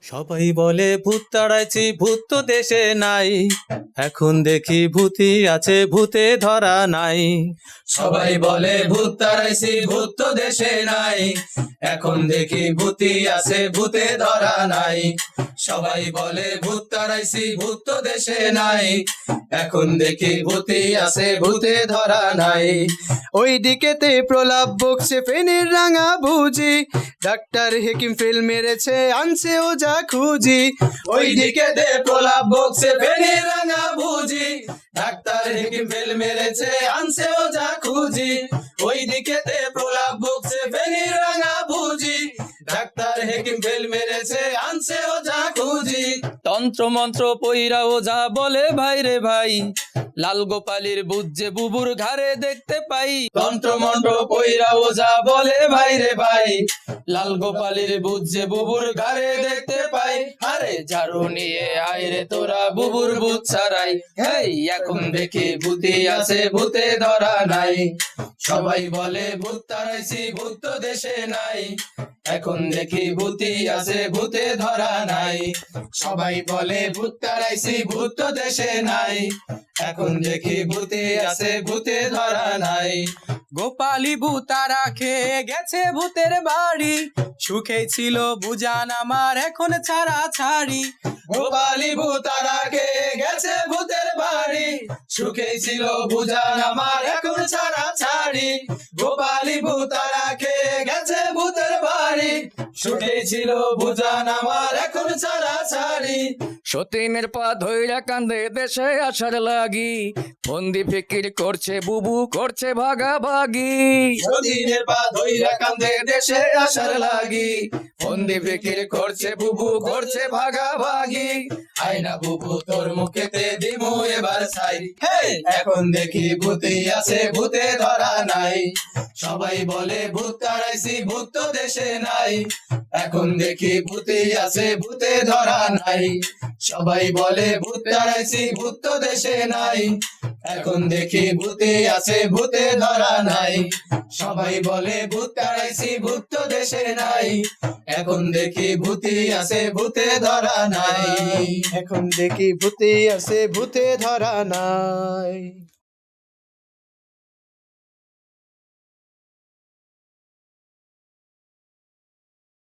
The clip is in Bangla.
সবাই বলে ভূত তাড়াইছি, ভূত তো দেশে নাই। এখন দেখি ভূতি আছে, ভূতে ধরা নাই। সবাই বলে ভূত তাড়াইছি, ভূত তো দেশে নাই। এখন দেখি ভূতি আছে, ভূতে ধরা নাই। সবাই বলে ভূত তাড়াইছি, ভূত তো দেশে নাই। এখন দেখি ভূতি আছে, ভূতে ধরা নাই। ওই দিকেতে প্রলাপ বকছে ফেনীর রাঙা বুঝি, ডাক্তার হেকিম ফেল মেরেছে আনছে ওজা খুঁজি। ওই দিকে দে প্রলাপ বকছে ফেনীর রাঙা বুঝি, ডাক্তার হেকিম ফেল মেরেছে আনছে ওজা খুঁজি। ওই দিকে দে প্রলাপ বকছে ফেনীর রাঙা বুঝি, ডাক্তার হেকিম ফেল মেরেছে আনছে ওজা খুঁজি। তন্ত্র মন্ত্র পইরা ওঝা বলে ভাই রে ভাই, লাল গোপালের বুঝে বুবুর ঘাড়ে দেখতে পাই। তন্ত্র মন্ত্র পইরা ওঝা বলে ভাই রে ভাই, লাল গোপালের বুঝে বুবুর ঘাড়ে দেখতে পাই। আরে ঝাড়ু নিয়ে আয় রে তোরা বুবুর বুঝ ছাড়াই। হেই এখন দেখি ভূতি আছে, ভূতে ধরা নাই। সবাই বলে ভূত তাড়াইছি, ভূত তো দেশে নাই। এখন দেখি ভূতি আছে, ভূতে ধরা নাই। সবাই বলে ভূত তাড়াইছি, ভূত তো দেশে নাই। এখন দেখি ভূতি আছে, ভূতে ধরা নাই। গোপালী ভূতারা খেয়ে গেছে ভূতের বাড়ি, সুখে ছিল বুজান আমার এখন ছাড়া ছাড়ি। গোপালী ভূতারা খেয়ে গেছে ভূতের বাড়ি, সুখেই ছিল বুঝান আমার এখন ছাড়া ছাড়ি। গোপালী ভূতারা খেয়ে গেছে ভূতের বাড়ি, সুখেই ছিল বুঝান আমার এখন ছাড়া ছাড়ি। সতীনের পা ধইরা কান্দে দেশে আসার লাগি, বন্দি ফিকির করছে বুবু করছে ভাগাভাগি। সতীনের পা ধইরা কান্দে দেশে আসার লাগি, বন্দি ফিকির করছে বুবু করছে ভাগাভাগি। আয়না বুবু তোর মুখেতে দিমু এবার ছাই। এখন দেখি ভূতি আছে, ভূতে ধরা নাই। সবাই বলে ভূত তাড়াইছি, ভূত তো দেশে নাই। এখন দেখি ভূতি আছে, ভূতে ধরা নাই। সবাই বলে ভূত তাড়াইছি, ভূত তো দেশে নাই। এখন দেখি ভূতি আছে, ভূতে ধরা নাই। সবাই বলে ভূত তাড়াইছি, ভূত তো দেশে নাই। এখন দেখি ভূতি আছে, ভূতে ধরা নাই। এখন দেখি ভূতে আছে ভূতে ধরা নাই।